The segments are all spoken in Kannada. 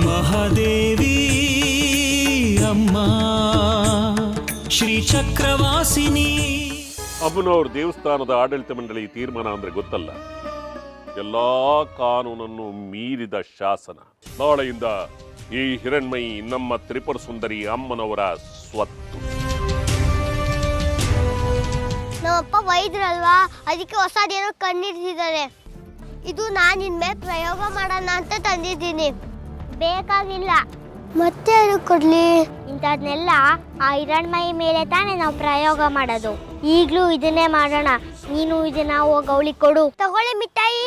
ಮಹಾದೇವಿ ಅಮ್ಮ ಶ್ರೀ ಚಕ್ರವಾಸಿನಿ. ಅಮ್ಮನವ್ರ ದೇವಸ್ಥಾನದ ಆಡಳಿತ ಮಂಡಳಿ ತೀರ್ಮಾನ ಅಂದ್ರೆ ಗೊತ್ತಲ್ಲ, ಎಲ್ಲಾ ಕಾನೂನನ್ನು ಮೀರಿದ ಶಾಸನ. ನಾಳೆಯಿಂದ ಈ ಹಿರಣ್ಮಯಿ ನಮ್ಮ ತ್ರಿಪುರ ಸುಂದರಿ ಅಮ್ಮನವರ ಸ್ವತ್ತು. ನಮ್ಮಪ್ಪ ವೈದ್ಯರಲ್ವಾ, ಅದಕ್ಕೆ ಹೊಸದೇನೋ ಕಂಡಿಡಿಸಿದ್ದಾರೆ. ಇದು ನಾನು ಇನ್ಮೇಲೆ ಪ್ರಯೋಗ ಮಾಡೋಣ ಅಂತ ತಂದಿದ್ದೀನಿ. ಬೇಕಾಗಿಲ್ಲ. ಮತ್ತೆ ಕೊಡ್ಲಿ? ಇಂಥದ್ನೆಲ್ಲ ಆ ಹಿರಣ್ಮಯಿ ಮೇಲೆ ತಾನೇ ನಾವು ಪ್ರಯೋಗ ಮಾಡೋದು. ಈಗಲೂ ಇದನ್ನೇ ಮಾಡೋಣ. ನೀನು ಇದನ್ನ ಹೋಗಿ ಅವಳಿಗೆ ಕೊಡು. ತಗೊಳ್ಳಿ ಮಿಠಾಯಿ.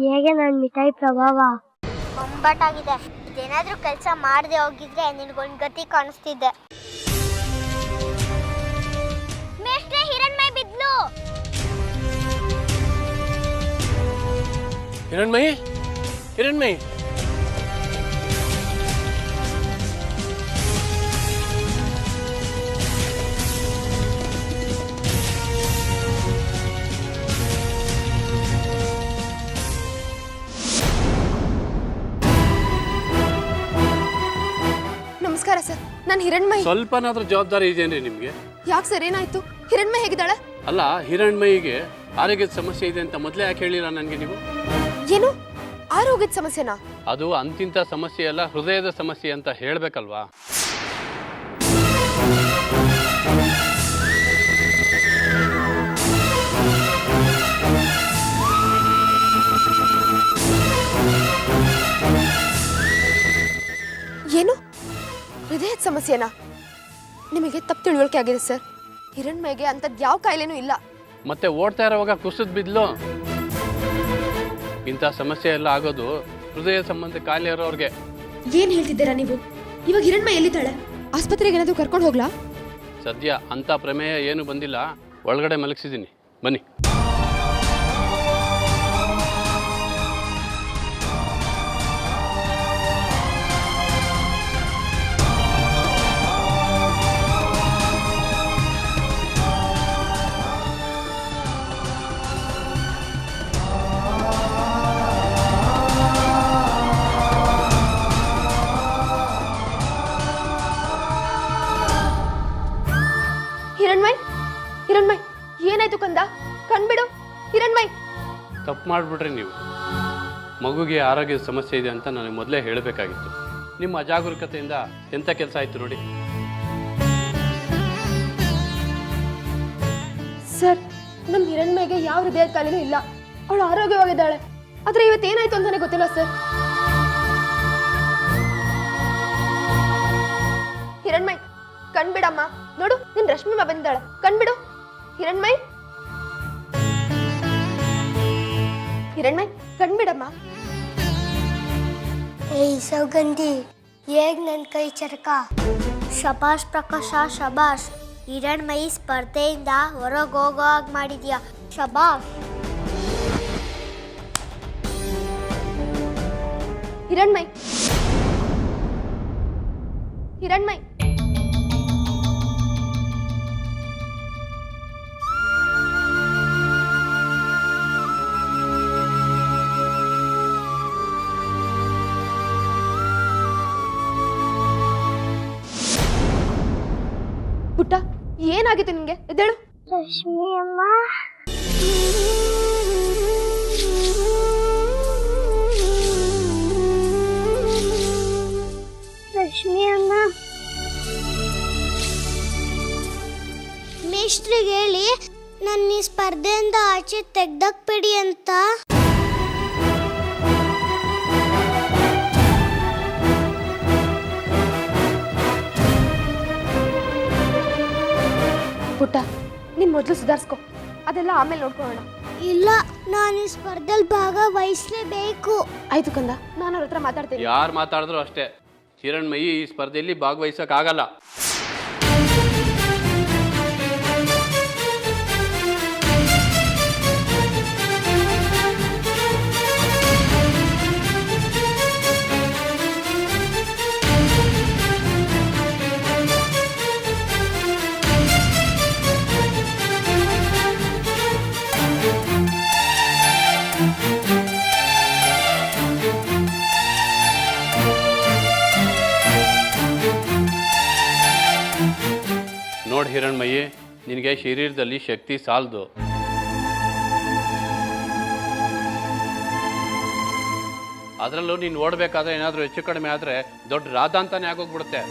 ಹೇಗೆ ನನ್ನ ಮಿಠಾಯಿ ಪ್ರಭಾವ ಬೊಂಬಾಟಾಗಿದೆ. ಇದೇನಾದ್ರೂ ಕೆಲಸ ಮಾಡದೆ ಹೋಗಿದ್ರೆ ನಿನಗೊಂದು ಗತಿ ಕಾಣಿಸ್ತಿದ್ದೆ. ಮೇಷ್ಟ್ರೆ, ಹಿರಣ್ಮಯಿ ಬಿದ್ಲು. ಹಿರಣ್ಮಯಿ, ಹಿರಣ್ಮಯಿ, ನಮಸ್ಕಾರ ಸರ್, ನಾನು ಹಿರಣ್ಮಯಿ. ಸ್ವಲ್ಪನಾದ್ರೂ ಜವಾಬ್ದಾರಿ ಇದೆಯೇನ್ರಿ ನಿಮ್ಗೆ? ಯಾಕೆ ಸರ್, ಏನಾಯ್ತು? ಹಿರಣ್ಮಯಿ ಹೇಗಿದ್ದಾಳೆ? ಅಲ್ಲ, ಹಿರಣ್ಮಯಿಗೆ ಆರೋಗ್ಯದ ಸಮಸ್ಯೆ ಇದೆ ಅಂತ ಮೊದಲೇ ಯಾಕೆ ಹೇಳಿಲ್ಲ ನನಗೆ ನೀವು? ಏನು ಆರೋಗ್ಯದ ಸಮಸ್ಯೆನಾ? ಅದು ಅಂತಿಂತ ಸಮಸ್ಯೆ ಅಲ್ಲ, ಹೃದಯದ ಸಮಸ್ಯೆ ಅಂತ ಹೇಳ್ಬೇಕಲ್ವಾ? ಏನು ಹೃದಯದ ಸಮಸ್ಯೆನಾ? ನಿಮಗೆ ತಪ್ಪು ತಿಳುವಳಿಕೆ ಆಗಿದೆ ಸರ್. ಹಿರಣ್ಮಯಿಗೆ ಅಂಥದ್ದು ಯಾವ ಕಾಯಿಲೆನೂ ಇಲ್ಲ. ಮತ್ತೆ ಓಡ್ತಾ ಇರೋವಾಗ ಕುಸಿದ್ ಬಿದ್ಲು. ಇಂಥ ಸಮಸ್ಯೆ ಎಲ್ಲ ಆಗೋದು ಹೃದಯ ಸಂಬಂಧ ಕಾಯಿಲೆ ಇರೋರಿಗೆ. ಏನ್ ಹೇಳ್ತಿದ್ದೀರಾ ನೀವು? ಇವಾಗ ಹಿರಣ್ಮಯಿ ಎಲ್ಲಿದ್ದಾಳೆ? ಆಸ್ಪತ್ರೆಗೆ ಏನಾದರೂ ಕರ್ಕೊಂಡು ಹೋಗ್ಲಾ? ಸದ್ಯ ಅಂಥ ಪ್ರಮೇಯ ಏನು ಬಂದಿಲ್ಲ. ಒಳಗಡೆ ಮಲಗಿಸಿದ್ದೀನಿ, ಬನ್ನಿ. ಹಿರಣ್ಮಯಿ, ಏನಾಯ್ತು ಕಂದ? ಕಣ್ಬಿಡು. ಹಿರಣ್ಮಯಿ, ತಪ್ಪು ಮಾಡಿಬಿಟ್ರಿ ನೀವು. ಮಗುಗೆ ಆರೋಗ್ಯದ ಸಮಸ್ಯೆ ಇದೆ ಅಂತ ನನಗೆ ಮೊದಲೇ ಹೇಳಬೇಕಾಗಿತ್ತು. ನಿಮ್ಮ ಅಜಾಗರೂಕತೆಯಿಂದ ಎಂಥ ಕೆಲಸ ಆಯಿತು ನೋಡಿ. ಸರ್, ನಮ್ಮ ಹಿರಣ್ಮಯಿಗೆ ಯಾವ ಹೃದಯದ ಕಾಯಿಲೆನೂ ಇಲ್ಲ. ಅವಳು ಆರೋಗ್ಯವಾಗಿದ್ದಾಳೆ. ಆದ್ರೆ ಇವತ್ತೇನಾಯ್ತು ಅಂತಾನೆ ಗೊತ್ತಿಲ್ಲ ಸರ್. ಹಿರಣ್ಮಯಿ, ಕಣ್ಬಿಡಮ್ಮ. ನೋಡು, ನಿನ್ ರಶ್ಮಿಮಾ ಬಂದಿದ್ದಾಳೆ. ಕಣ್ಬಿಡು. ಹಿರಣ್ಮಯಿ, ಹಿರಣ್ಮಯಿ, ಕಣ್ಬಿಡಮ್ಮ. ಏಯ್ ಸೌಗಂಧಿ, ಹೇಗ್ ನನ್ನ ಕೈ ಚರಕ. ಶಬಾಷ್ ಪ್ರಕಾಶ, ಶಬಾಷ್. ಹಿರಣ್ಮಯಿ ಸ್ಪರ್ಧೆಯಿಂದ ಹೊರಗೆ ಹೋಗೋ ಹಾಗೆ ಮಾಡಿದ್ಯಾ. ಶಬಾಷ್. ಹಿರಣ್ಮಯ್, ಹಿರಣ್ಮಯ್, ಪುಟ್ಟ ಏನಾಗಿತ್ತು ನಿನ್ಗೆ? ಎದ್ದೇಳು. ರಶ್ಮಿ ಅಮ್ಮ, ರಶ್ಮಿ ಅಮ್ಮ, ಮೇಷ್ಟ್ರಿಗೆ ಹೇಳಿ ನನ್ನ ಈ ಸ್ಪರ್ಧೆಯಿಂದ ಆಚೆ ತೆಗ್ದಾಕ್ಬಿಡಿ ಅಂತ. ಪುಟ್ಟ ನೀನ್ ಮೊದಲು ಸುಧಾರಿಸ್ಕೊ, ಅದೆಲ್ಲ ಆಮೇಲೆ ನೋಡ್ಕೊಳ್ಳೋಣ. ಇಲ್ಲ, ನಾನು ಈ ಸ್ಪರ್ಧೆಯಲ್ಲಿ ಭಾಗವಹಿಸಲೇಬೇಕು. ಆಯ್ತು ಕಂದ, ನಾನು ಅವ್ರ ಹತ್ರ ಮಾತಾಡ್ತೀನಿ. ಯಾರು ಮಾತಾಡಿದ್ರು ಅಷ್ಟೇ, ಹಿರಣ್ಮಯಿ ಈ ಸ್ಪರ್ಧೆಯಲ್ಲಿ ಭಾಗವಹಿಸೋಕ್ಕಾಗಲ್ಲ. ನೋಡಿ ಹಿರಣ್ಮಯಿ, ನಿನಗೆ ಶರೀರದಲ್ಲಿ ಶಕ್ತಿ ಸಾಲದು. ಅದರಲ್ಲೂ ನೀನು ಓಡಬೇಕಾದ್ರೆ ಏನಾದರೂ ಹೆಚ್ಚು ಕಡಿಮೆ ಆದರೆ ದೊಡ್ಡ ರಾಧಾಂತಾನೆ ಆಗೋಗ್ಬಿಡುತ್ತೆ.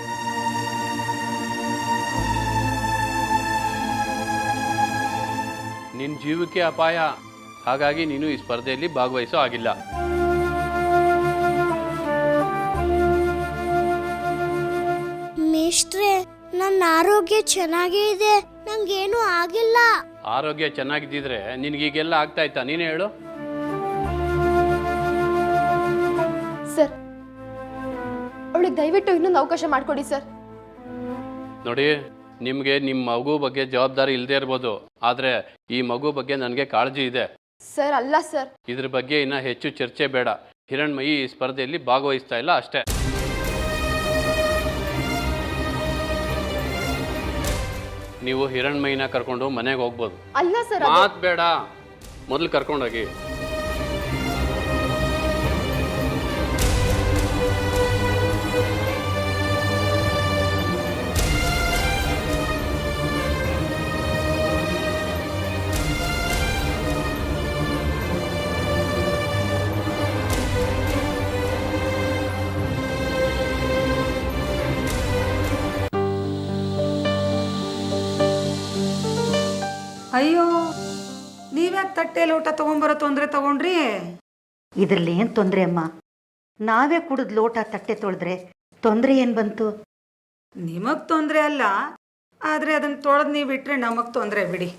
ನಿನ್ನ ಜೀವಕ್ಕೆ ಅಪಾಯ. ಹಾಗಾಗಿ ನೀನು ಈ ಸ್ಪರ್ಧೆಯಲ್ಲಿ ಭಾಗವಹಿಸೋ ಆಗಿಲ್ಲ. ಮೇಷ್ಟ್ರೆ, ನನ್ನ ಆರೋಗ್ಯ ಚೆನ್ನಾಗೇ ಇದೆ, ನಂಗೇನು ಆಗಿಲ್ಲ. ಆರೋಗ್ಯ ಚೆನ್ನಾಗಿದ್ದಿದ್ರೆ ನಿನಗೀಗೆಲ್ಲ ಆಗ್ತಾ ಇತ್ತಾ? ನೀನೇ ಹೇಳು. ಸರ್, ಅವಳಿಗೆ ದಯವಿಟ್ಟು ಇನ್ನೊಂದು ಅವಕಾಶ ಮಾಡಿಕೊಡಿ ಸರ್. ನೋಡಿ, ನಿಮಗೆ ನಿಮ್ಮ ಮಗು ಬಗ್ಗೆ ಜವಾಬ್ದಾರಿ ಇಲ್ಲದೆ ಇರ್ಬೋದು, ಆದರೆ ಈ ಮಗು ಬಗ್ಗೆ ನನಗೆ ಕಾಳಜಿ ಇದೆ. ಸರ್ ಅಲ್ಲ ಸರ್, ಇದ್ರ ಬಗ್ಗೆ ಇನ್ನೂ ಹೆಚ್ಚು ಚರ್ಚೆ ಬೇಡ. ಹಿರಣ್ಮಯಿ ಈ ಸ್ಪರ್ಧೆಯಲ್ಲಿ ಭಾಗವಹಿಸ್ತಾ ಇಲ್ಲ ಅಷ್ಟೇ. ನೀವು ಹಿರಣ್ಮಯಿನ ಕರ್ಕೊಂಡು ಮನೆಗೆ ಹೋಗ್ಬೋದು. ಅಲ್ಲ ಸರ್, ಮಾತ್ ಬೇಡ, ಮೊದಲು ಕರ್ಕೊಂಡೋಗಿ. ಅಯ್ಯೋ, ನೀವ್ಯಾಕೆ ತಟ್ಟೆ ಲೋಟ ತೊಗೊಂಬರೋ ತೊಂದರೆ ತಗೊಂಡ್ರಿ? ಇದರಲ್ಲಿ ಏನು ತೊಂದರೆ ಅಮ್ಮ? ನಾವೇ ಕುಡಿದು ಲೋಟ ತಟ್ಟೆ ತೊಳೆದ್ರೆ ತೊಂದರೆ ಏನು ಬಂತು? ನಿಮಗೆ ತೊಂದರೆ ಅಲ್ಲ, ಆದರೆ ಅದನ್ನು ತೊಳೆದು ನೀವು ಬಿಟ್ಟರೆ ನಮಗೆ ತೊಂದರೆ ಬಿಡಿ.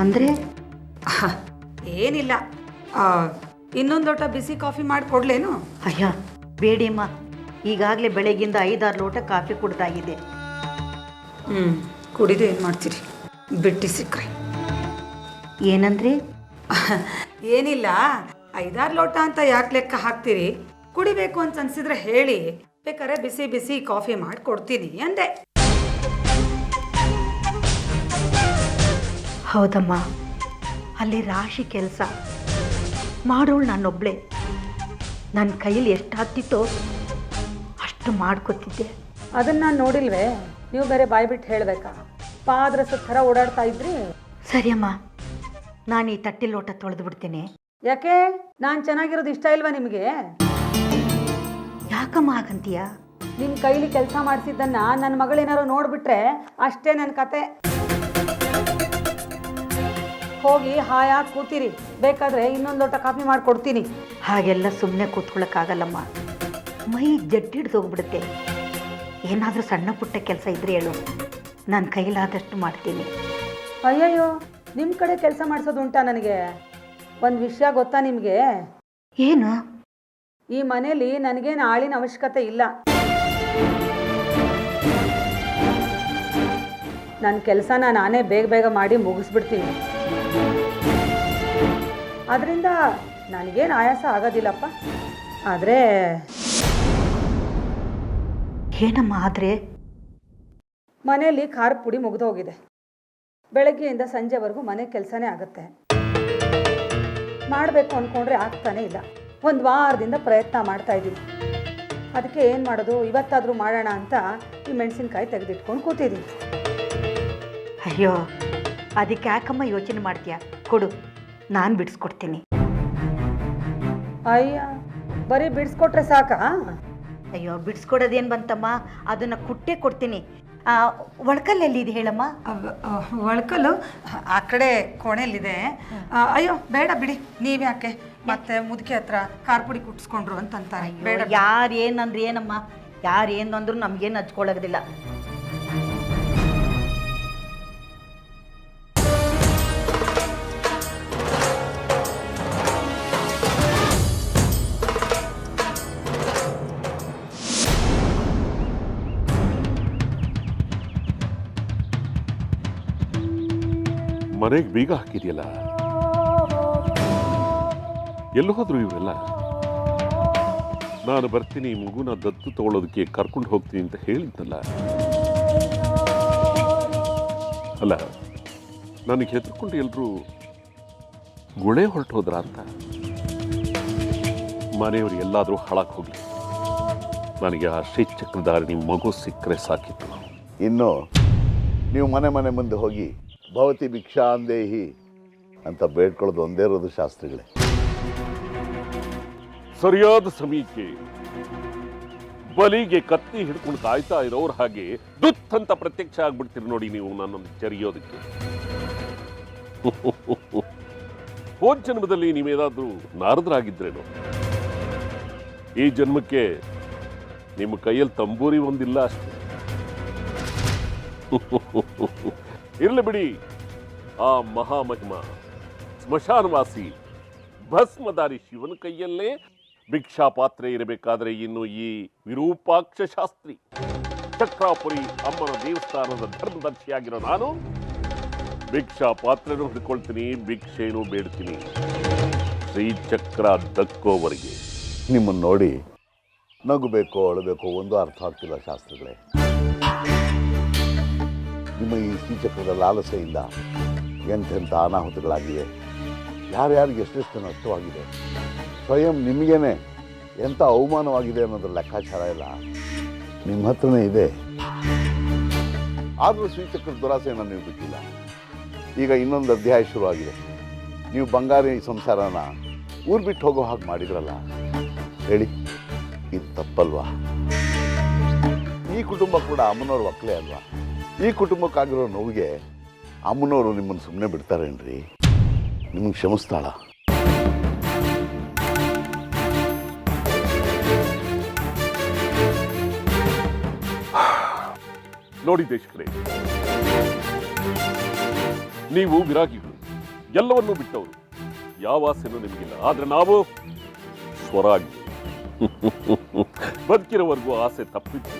ಅಂದರೆ ಏನಿಲ್ಲ, ಇನ್ನೊಂದು ಲೋಟ ಬಿಸಿ ಕಾಫಿ ಮಾಡಿ ಕೊಡ್ಲೇನು? ಅಯ್ಯ ಬೇಡಿಮ್ಮ, ಈಗಾಗಲೇ ಬೆಳಗ್ಗಿಂದ 5-6 ಲೋಟ ಕಾಫಿ ಕುಡ್ದಾಗಿದೆ. ಕುಡಿದು ಏನು ಮಾಡ್ತೀರಿ, ಬಿಟ್ಟು ಸಿಕ್ಕ್ರೆ. ಏನಂದ್ರಿ? ಏನಿಲ್ಲ, 5-6 ಲೋಟ ಅಂತ ಯಾಕೆ ಲೆಕ್ಕ ಹಾಕ್ತೀರಿ? ಕುಡಿಬೇಕು ಅಂತ ಅನ್ಸಿದ್ರೆ ಹೇಳಿ, ಬೇಕಾದ್ರೆ ಬಿಸಿ ಬಿಸಿ ಕಾಫಿ ಮಾಡಿ ಕೊಡ್ತೀನಿ ಅಂದೆ. ಹೌದಮ್ಮ, ಅಲ್ಲಿ ರಾಶಿ ಕೆಲಸ ಮಾಡೋಳು ನಾನೊಬ್ಳೆ. ನನ್ನ ಕೈಯಲ್ಲಿ ಎಷ್ಟಾಗ್ತಿತ್ತೋ ಅಷ್ಟು ಮಾಡ್ಕೊತಿದ್ದೆ. ಅದನ್ನು ನಾನು ನೋಡಿಲ್ವೇ? ನೀವು ಬೇರೆ ಬಾಯ್ಬಿಟ್ಟು ಹೇಳಬೇಕಾ? ಪಾದ್ರಸ ಥರ ಓಡಾಡ್ತಾ ಇದ್ರಿ. ಸರಿಯಮ್ಮ, ನಾನು ಈ ತಟ್ಟೆ ಲೋಟ ತೊಳೆದು ಬಿಡ್ತೇನೆ. ಯಾಕೆ, ನಾನು ಚೆನ್ನಾಗಿರೋದು ಇಷ್ಟ ಇಲ್ವಾ ನಿಮಗೆ? ಯಾಕಮ್ಮ ಹಾಗಂತೀಯ? ನಿಮ್ಮ ಕೈಲಿ ಕೆಲಸ ಮಾಡಿಸಿದ್ದನ್ನ ನನ್ನ ಮಗಳೇನಾರು ನೋಡ್ಬಿಟ್ರೆ ಅಷ್ಟೇ ನನ್ನ ಕತೆ. ಹೋಗಿ ಹಾಯಾಗಿ ಕೂತೀರಿ, ಬೇಕಾದ್ರೆ ಇನ್ನೊಂದು ಲೋಟ ಕಾಫಿ ಮಾಡಿಕೊಡ್ತೀನಿ. ಹಾಗೆಲ್ಲ ಸುಮ್ಮನೆ ಕೂತ್ಕೊಳ್ಳೋಕ್ಕಾಗಲ್ಲಮ್ಮ, ಮೈ ಜಡ್ಡಿಡ್ದು ಹೋಗ್ಬಿಡುತ್ತೆ. ಏನಾದರೂ ಸಣ್ಣ ಪುಟ್ಟ ಕೆಲಸ ಇದ್ರೆ ಹೇಳು, ನನ್ನ ಕೈಲಾದಷ್ಟು ಮಾಡ್ತೀನಿ. ಅಯ್ಯಯ್ಯೋ, ನಿಮ್ಮ ಕಡೆ ಕೆಲಸ ಮಾಡಿಸೋದು ಉಂಟಾ ನನಗೆ? ಒಂದು ವಿಷಯ ಗೊತ್ತಾ ನಿಮಗೆ? ಏನು? ಈ ಮನೇಲಿ ನನಗೇನು ಆಳಿನ ಅವಶ್ಯಕತೆ ಇಲ್ಲ. ನನ್ನ ಕೆಲಸನ ನಾನೇ ಬೇಗ ಬೇಗ ಮಾಡಿ ಮುಗಿಸ್ಬಿಡ್ತೀನಿ. ಅದರಿಂದ ನನಗೇನು ಆಯಾಸ ಆಗೋದಿಲ್ಲಪ್ಪ. ಆದರೆ ಏನಮ್ಮ ಆದರೆ? ಮನೆಯಲ್ಲಿ ಖಾರ ಪುಡಿ ಮುಗಿದೋಗಿದೆ. ಬೆಳಗ್ಗೆಯಿಂದ ಸಂಜೆವರೆಗೂ ಮನೆ ಕೆಲಸನೇ ಆಗುತ್ತೆ. ಮಾಡಬೇಕು ಅಂದ್ಕೊಂಡ್ರೆ ಆಗ್ತಾನೇ ಇಲ್ಲ. ಒಂದು ವಾರದಿಂದ ಪ್ರಯತ್ನ ಮಾಡ್ತಾ ಇದ್ದೀನಿ. ಅದಕ್ಕೆ ಏನು ಮಾಡೋದು, ಇವತ್ತಾದರೂ ಮಾಡೋಣ ಅಂತ ಈ ಮೆಣಸಿನ್ಕಾಯಿ ತೆಗೆದಿಟ್ಕೊಂಡು ಕೂತಿದ್ದೀನಿ. ಅಯ್ಯೋ, ಅದಕ್ಕೆ ಯಾಕಮ್ಮ ಯೋಚನೆ ಮಾಡ್ತೀಯಾ? ಕೊಡು, ನಾನು ಬಿಡಿಸ್ಕೊಡ್ತೀನಿ. ಅಯ್ಯ, ಬರೀ ಬಿಡಿಸ್ಕೊಟ್ರೆ ಸಾಕಾ? ಅಯ್ಯೋ, ಬಿಡಿಸ್ಕೊಡೋದೇನು ಬಂತಮ್ಮ, ಅದನ್ನು ಕುಟ್ಟೇ ಕೊಡ್ತೀನಿ. ಒಳಕಲ್ಲೆಲ್ಲಿದೆ ಹೇಳಮ್ಮ? ಒಳಕಲ್ಲು ಆ ಕಡೆ ಕೋಣೆಯಲ್ಲಿದೆ. ಅಯ್ಯೋ ಬೇಡ ಬಿಡಿ, ನೀವ್ಯಾಕೆ ಮತ್ತೆ ಮುದುಕೆ ಹತ್ರ ಖಾರ ಪುಡಿ ಕುಟ್ಟಿಸ್ಕೊಂಡ್ರು ಅಂತಂತಾರೆ. ಬೇಡ. ಯಾರೇನಂದ್ರೆ ಏನಮ್ಮ, ಯಾರೇನು ಅಂದ್ರೂ ನಮಗೇನು ಹಚ್ಕೊಳ್ಳೋದಿಲ್ಲ. ಮನೆಗೆ ಬೀಗ ಹಾಕಿದೆಯಲ್ಲ, ಎಲ್ಲಿ ಹೋದ್ರು ಇವೆಲ್ಲ? ನಾನು ಬರ್ತೀನಿ, ಮಗುನ ದತ್ತು ತಗೊಳ್ಳೋದಕ್ಕೆ ಕರ್ಕೊಂಡು ಹೋಗ್ತೀನಿ ಅಂತ ಹೇಳಿದ್ನಲ್ಲ. ಅಲ್ಲ, ನನಗೆ ಹೆದರ್ಕೊಂಡು ಎಲ್ಲರೂ ಗುಳೆ ಹೊರಟೋದ್ರ ಅಂತ. ಮನೆಯವರು ಎಲ್ಲಾದರೂ ಹಾಳಾಗಿ ಹೋಗ್ಲಿ, ನನಗೆ ಆ ಶ್ರೀಚಕ್ರಧಾರಿಣಿ ಮಗು ಸಿಕ್ಕರೆ ಸಾಕಿತ್ತು. ಇನ್ನು ನೀವು ಮನೆ ಮನೆ ಮುಂದೆ ಹೋಗಿ ಭವತಿ ಭಿಕ್ಷಾಂದೇಹಿ ಅಂತ ಬೇಡ್ಕೊಳ್ಳೋದು ಒಂದೇ ಇರೋದು ಶಾಸ್ತ್ರಿಗಳೇ. ಸರಿಯಾದ ಸಮಯಕ್ಕೆ ಬಲಿಗೆ ಕತ್ತಿ ಹಿಡ್ಕೊಂಡು ಕಾಯ್ತಾ ಇರೋರು ಹಾಗೆ ದುತ್ ಅಂತ ಪ್ರತ್ಯಕ್ಷ ಆಗ್ಬಿಡ್ತೀರಿ ನೋಡಿ ನೀವು ನನ್ನನ್ನು ಚರಿಯೋದಕ್ಕೆ. ಹೋದ ಜನ್ಮದಲ್ಲಿ ನೀವೇನಾದ್ರೂ ನಾರದರಾಗಿದ್ರೇನೋ? ಈ ಜನ್ಮಕ್ಕೆ ನಿಮ್ಮ ಕೈಯಲ್ಲಿ ತಂಬೂರಿ ಒಂದಿಲ್ಲ ಅಷ್ಟೇ. ಇರ್ಲಿ ಬಿಡಿ, ಆ ಮಹಾಮಹಿಮ ಸ್ಮಶಾನವಾಸಿ ಭಸ್ಮಧಾರಿ ಶಿವನ ಕೈಯಲ್ಲೇ ಭಿಕ್ಷಾ ಪಾತ್ರೆ ಇರಬೇಕಾದ್ರೆ ಇನ್ನು ಈ ವಿರೂಪಾಕ್ಷ ಶಾಸ್ತ್ರಿ ಚಕ್ರಾಪುರಿ ಅಮ್ಮನ ದೇವಸ್ಥಾನದ ಧರ್ಮದರ್ಶಿಯಾಗಿರೋ ನಾನು ಭಿಕ್ಷಾ ಪಾತ್ರೆನೂ ಹಿಡ್ಕೊಳ್ತೀನಿ, ಭಿಕ್ಷೆನೂ ಬೇಡ್ತೀನಿ, ಶ್ರೀಚಕ್ರ ದಕ್ಕೋವರೆಗೆ. ನಿಮ್ಮನ್ನು ನೋಡಿ ನಗಬೇಕೋ ಅಳಬೇಕೋ ಒಂದು ಅರ್ಥ ಆಗ್ತಿಲ್ಲ ಶಾಸ್ತ್ರಿಗಳೇ. ನಿಮ್ಮ ಈ ಶ್ರೀಚಕ್ರದ ಲಾಲಸೆಯಿಂದ ಎಂತೆಂಥ ಅನಾಹುತಗಳಾಗಿವೆ, ಯಾರ್ಯಾರಿಗೆ ಎಷ್ಟೆಷ್ಟು ನಷ್ಟವಾಗಿದೆ, ಸ್ವಯಂ ನಿಮಗೇನೆ ಎಂಥ ಅವಮಾನವಾಗಿದೆ ಅನ್ನೋದ್ರ ಲೆಕ್ಕಾಚಾರ ಎಲ್ಲ ನಿಮ್ಮ ಹತ್ರನೇ ಇದೆ. ಆದರೂ ಶ್ರೀಚಕ್ರದ ದುರಾಸೆಯನ್ನು ನೀವು ಬಿಟ್ಟಿಲ್ಲ. ಈಗ ಇನ್ನೊಂದು ಅಧ್ಯಾಯ ಶುರುವಾಗಿದೆ. ನೀವು ಬಂಗಾರಿ ಸಂಸಾರನ ಊರು ಬಿಟ್ಟು ಹೋಗೋ ಹಾಗೆ ಮಾಡಿದ್ರಲ್ಲ, ಹೇಳಿ ಇದು ತಪ್ಪಲ್ವಾ? ಈ ಕುಟುಂಬ ಕೂಡ ಅಮ್ಮನವ್ರ ಮಕ್ಕಳೇ ಅಲ್ವಾ? ಈ ಕುಟುಂಬಕ್ಕಾಗಿರೋ ನೋವಿಗೆ ಅಮ್ಮನವರು ನಿಮ್ಮನ್ನು ಸುಮ್ಮನೆ ಬಿಡ್ತಾರೇನ್ರಿ? ನಿಮಗೆ ಕ್ಷಮಿಸ್ತಾಳ? ನೋಡಿ ದೇಶಕರೇ, ನೀವು ವಿರಾಗಿಗಳು, ಎಲ್ಲವನ್ನೂ ಬಿಟ್ಟವರು, ಯಾವ ಆಸೆನೂ ನಿಮಗಿಲ್ಲ. ಆದ್ರೆ ನಾವು ಸ್ವರಾಗಿ ಬದುಕಿರೋವರೆಗೂ ಆಸೆ ತಪ್ಪಿತ್ತು.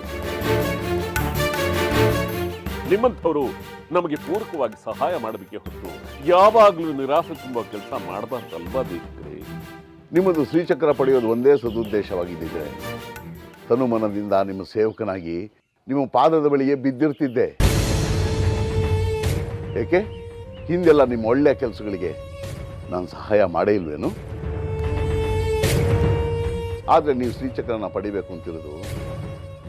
ನಿಮ್ಮಂಥವರು ನಮಗೆ ಪೂರಕವಾಗಿ ಸಹಾಯ ಮಾಡಬೇಕೆ ಹೊರತು ಯಾವಾಗಲೂ ನಿರಾಸೆ ತುಂಬಾ ಕೆಲಸ ಮಾಡಬಾರ್ದಲ್ವಾ ದೇಶಕರೇ? ನಿಮ್ಮದು ಶ್ರೀಚಕ್ರ ಪಡೆಯೋದು ಒಂದೇ ಸದುದ್ದೇಶವಾಗಿದ್ದಿದ್ರೆ ತನುಮನದಿಂದ ನಿಮ್ಮ ಸೇವಕನಾಗಿ ನಿಮ್ಮ ಪಾದದ ಬಳಿಗೆ ಬಿದ್ದಿರ್ತಿದ್ದೆ. ಏಕೆ ಹಿಂದೆಲ್ಲ ನಿಮ್ಮ ಒಳ್ಳೆಯ ಕೆಲಸಗಳಿಗೆ ನಾನು ಸಹಾಯ ಮಾಡೇ ಇಲ್ವೇನು? ಆದರೆ ನೀವು ಶ್ರೀಚಕ್ರನ ಪಡಿಬೇಕು ಅಂತಿರೋದು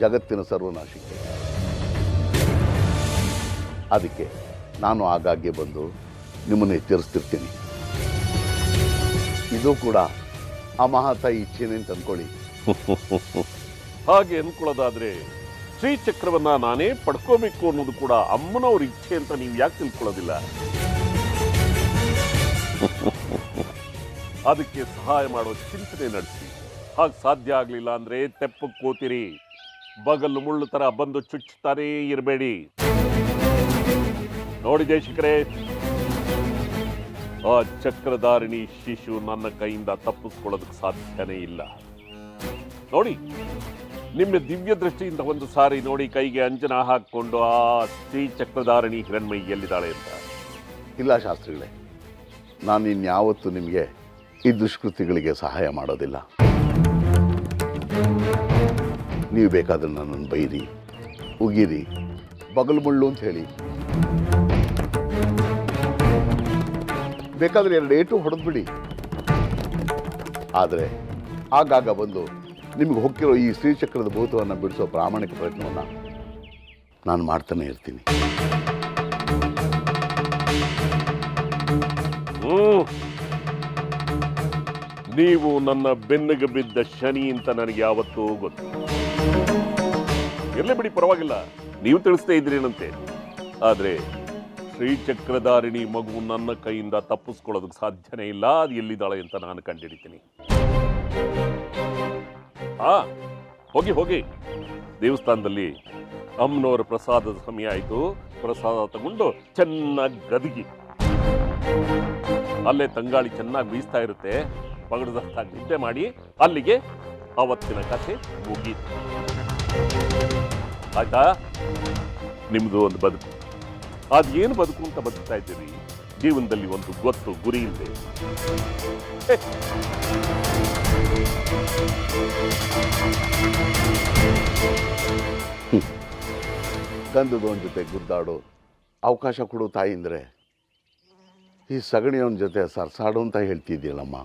ಜಗತ್ತಿನ ಸರ್ವನಾಶಕ್ಕೆ. ಅದಕ್ಕೆ ನಾನು ಆಗಾಗ್ಗೆ ಬಂದು ನಿಮ್ಮನ್ನು ಎಚ್ಚರಿಸ್ತಿರ್ತೀನಿ. ಇದು ಕೂಡ ಆ ಮಹಾತಾಯಿ ಇಚ್ಛೆನೇ ಅಂತ ಅಂದ್ಕೊಳ್ಳಿ. ಹಾಗೆ ಅನ್ಕೊಳ್ಳೋದಾದ್ರೆ ಶ್ರೀಚಕ್ರವನ್ನ ನಾನೇ ಪಡ್ಕೋಬೇಕು ಅನ್ನೋದು ಕೂಡ ಅಮ್ಮನವ್ರ ಇಚ್ಛೆ ಅಂತ ನೀವು ಯಾಕೆ ತಿಳ್ಕೊಳ್ಳೋದಿಲ್ಲ? ಅದಕ್ಕೆ ಸಹಾಯ ಮಾಡೋ ಚಿಂತನೆ ನಡೆಸಿ. ಹಾಗೆ ಸಾಧ್ಯ ಆಗ್ಲಿಲ್ಲ ಅಂದ್ರೆ ತೆಪ್ಪಕ್ಕೆ ಕೂತಿರಿ, ಬಗಲು ಮುಳ್ಳು ತರ ಬಂದು ಚುಚ್ಚುತ್ತಾನೇ ಇರಬೇಡಿ. ನೋಡಿ ದೇಶಕರೇ, ಆ ಚಕ್ರಧಾರಿಣಿ ಶಿಶು ನನ್ನ ಕೈಯಿಂದ ತಪ್ಪಿಸ್ಕೊಳ್ಳೋದಕ್ಕೆ ಸಾಧ್ಯನೇ ಇಲ್ಲ. ನೋಡಿ, ನಿಮ್ಮ ದಿವ್ಯ ದೃಷ್ಟಿಯಿಂದ ಒಂದು ಸಾರಿ ನೋಡಿ ಕೈಗೆ ಅಂಜನ ಹಾಕಿಕೊಂಡು ಆ ಶ್ರೀ ಚಕ್ರಧಾರಿಣಿ ಹಿರಣ್ಮಯಿ ಎಲ್ಲಿದ್ದಾಳೆ ಅಂತ. ಇಲ್ಲ ಶಾಸ್ತ್ರಿಗಳೇ, ನಾನು ಇನ್ಯಾವತ್ತೂ ನಿಮಗೆ ಈ ದುಷ್ಕೃತಿಗಳಿಗೆ ಸಹಾಯ ಮಾಡೋದಿಲ್ಲ. ನೀವು ಬೇಕಾದ್ರೆ ನನ್ನನ್ನು ಬೈರಿ, ಉಗಿರಿ, ಬಗಲು ಮುಳ್ಳು ಅಂತ ಹೇಳಿ, ಬೇಕಾದ್ರೆ 2 ಏಟು ಹೊಡೆದ್ಬಿಡಿ. ಆದರೆ ಆಗಾಗ ಬಂದು ನಿಮ್ಗೆ ಹೊಕ್ಕಿರೋ ಈ ಶ್ರೀಚಕ್ರದ ಭೂತವನ್ನು ಬಿಡಿಸೋ ಪ್ರಾಮಾಣಿಕ ಪ್ರಯತ್ನವನ್ನು ನಾನು ಮಾಡ್ತಾನೆ ಇರ್ತೀನಿ. ನೀವು ನನ್ನ ಬೆನ್ನಿಗೆ ಬಿದ್ದ ಶನಿ ಅಂತ ನನಗೆ ಯಾವತ್ತೂ ಗೊತ್ತು. ಇರ್ಲಿ ಬಿಡಿ, ಪರವಾಗಿಲ್ಲ, ನೀವು ತಿಳಿಸ್ತಾ ಇದ್ರೇನಂತೆ. ಆದ್ರೆ ಶ್ರೀಚಕ್ರಧಾರಿಣಿ ಮಗು ನನ್ನ ಕೈಯಿಂದ ತಪ್ಪಿಸ್ಕೊಳ್ಳೋದಕ್ಕೆ ಸಾಧ್ಯನೇ ಇಲ್ಲ. ಅದು ಎಲ್ಲಿದ್ದಾಳೆ ಅಂತ ನಾನು ಕಂಡುಹಿಡಿತೀನಿ. ಹೋಗಿ ಹೋಗಿ, ದೇವಸ್ಥಾನದಲ್ಲಿ ಅಮ್ಮನವರ ಪ್ರಸಾದದ ಸಮಯ ಆಯಿತು. ಪ್ರಸಾದ ತಗೊಂಡು ಚೆನ್ನಾಗಿ ಗದಗಿ, ಅಲ್ಲೇ ತಂಗಾಳಿ ಚೆನ್ನಾಗಿ ಬೀಸ್ತಾ ಇರುತ್ತೆ. ಪಗಡದಷ್ಟಾಗಿ ನಿದ್ದೆ ಮಾಡಿ, ಅಲ್ಲಿಗೆ ಅವತ್ತಿನ ಕಥೆ ಮುಗೀತು. ಆಯ್ತಾ? ನಿಮ್ದು ಒಂದು ಬದುಕು. ಅದೇನು ಬದುಕು ಅಂತ ಬದುಕ್ತಾ ಇದ್ದೀರಿ? ಜೀವನದಲ್ಲಿ ಒಂದು ಗೊತ್ತು, ಗುರಿ ಇಲ್ಲದೆ. ಗಂಧದವನ ಜೊತೆ ಗುದ್ದಾಡೋ ಅವಕಾಶ ಕೊಡು ತಾಯಿ ಅಂದರೆ ಈ ಸಗಣಿಯವನ ಜೊತೆ ಸರ್ಸಾಡು ಅಂತ ಹೇಳ್ತಿದ್ದೀಯಲ್ಲಮ್ಮ.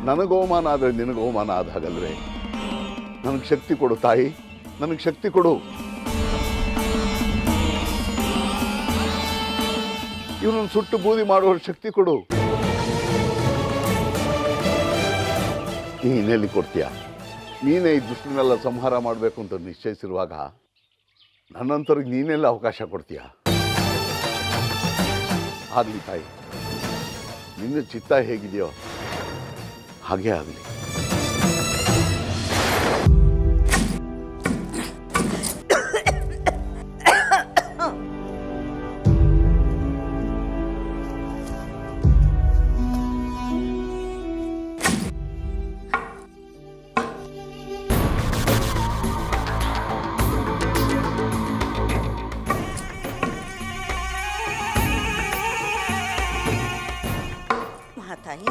ನನಗೆ ಅವಮಾನ ಆದರೆ ನಿನಗೆ ಅವಮಾನ ಆದ ಹಾಗಲ್ವೇ? ನನಗೆ ಶಕ್ತಿ ಕೊಡು ತಾಯಿ, ನನಗೆ ಶಕ್ತಿ ಕೊಡು. ಇವನನ್ನು ಸುಟ್ಟು ಬೂದಿ ಮಾಡುವ ಶಕ್ತಿ ಕೊಡು. ನೀನೆಲ್ಲಿ ಕೊಡ್ತೀಯ? ನೀನೇ ಈ ದುಷ್ಟನೆಲ್ಲ ಸಂಹಾರ ಮಾಡಬೇಕು ಅಂತ ನಿಶ್ಚಯಿಸಿರುವಾಗ ನನ್ನಂತವ್ರಿಗೆ ನೀನೆಲ್ಲ ಅವಕಾಶ ಕೊಡ್ತೀಯ? ಆಗಲಿ ತಾಯಿ, ನಿನ್ನ ಚಿತ್ತ ಹೇಗಿದೆಯೋ ಹಾಗೇ ಆಗಲಿ. ತಾಯಿ,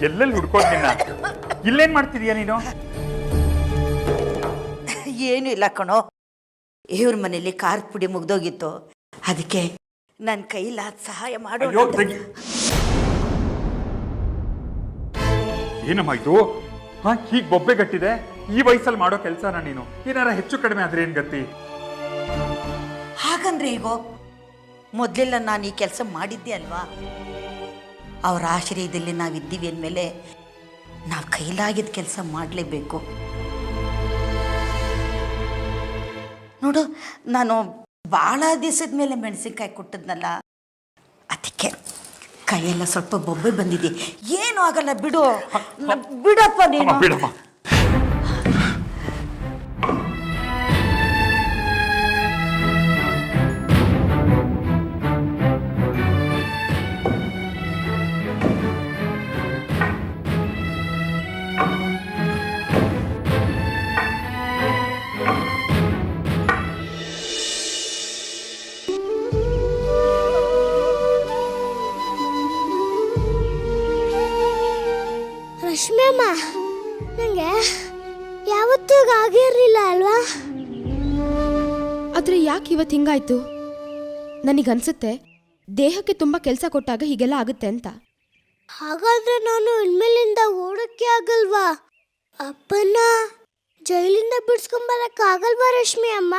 ಎಲ್ಲೆಲ್ಲಿ ಹುಡ್ಕೋದ್ ನಿನ್ನ? ಇಲ್ಲೇನ್ ಮಾಡ್ತಿದೀಯ ನೀನು? ಏನು ಇಲ್ಲ ಕಣೋ, ಇವ್ರ ಮನೇಲಿ ಖಾರದ ಪುಡಿ ಮುಗ್ದೋಗಿತ್ತು, ಅದಕ್ಕೆ ನನ್ನ ಕೈಲಾದ ಸಹಾಯ ಮಾಡೋ. ಏನಮ್ಮ ಇದು? ಹೀಗ್ ಬೊಬ್ಬೆ ಗಟ್ಟಿದೆ, ಈ ವಯಸ್ಸಲ್ಲಿ ಮಾಡೋ ಕೆಲ್ಸನ ನೀನು? ಏನಾರ ಹೆಚ್ಚು ಕಡಿಮೆ ಆದ್ರೆ ಏನ್ ಗತಿ? ಹಾಗಂದ್ರೆ ಈಗೋ ಮೊದ್ಲೆಲ್ಲ ನಾನು ಈ ಕೆಲಸ ಮಾಡಿದ್ದೆ ಅಲ್ವಾ? ಅವರ ಆಶ್ರಯದಲ್ಲಿ ನಾವಿದ್ದೀವಿ ಅಂದಮೇಲೆ ನಾವು ಕೈಲಾಗಿದ್ದ ಕೆಲಸ ಮಾಡಲೇಬೇಕು. ನೋಡು, ನಾನು ಭಾಳ ದಿವಸದ ಮೇಲೆ ಮೆಣಸಿನ್ಕಾಯಿ ಕೊಟ್ಟಿದ್ನಲ್ಲ, ಅದಕ್ಕೆ ಕೈಯೆಲ್ಲ ಸ್ವಲ್ಪ ಬೊಬ್ಬೆ ಬಂದಿದೆ. ಏನೂ ಆಗಲ್ಲ, ಬಿಡು, ಬಿಡಪ್ಪ ನೀನು. ಬಿಡಪ್ಪ. ರಶ್ಮಿ ಅಮ್ಮ, ನನಗೆ ಯಾವತ್ತೂ ಆಗಿರಲಿಲ್ಲ ಅಲ್ವಾ? ಆದರೆ ಯಾಕೆ ಇವತ್ತು ಹಿಂಗಾಯ್ತು? ನನಗನ್ಸುತ್ತೆ ದೇಹಕ್ಕೆ ತುಂಬ ಕೆಲಸ ಕೊಟ್ಟಾಗ ಹೀಗೆಲ್ಲ ಆಗುತ್ತೆ ಅಂತ. ಹಾಗಾದ್ರೆ ನಾನು ಇನ್ಮೇಲಿಂದ ಓಡಕ್ಕೆ ಆಗಲ್ವಾ? ಅಪ್ಪನ ಜೈಲಿಂದ ಬಿಡ್ಸ್ಕೊಂಬರಕ್ಕಾಗಲ್ವಾ ರಶ್ಮಿ ಅಮ್ಮ?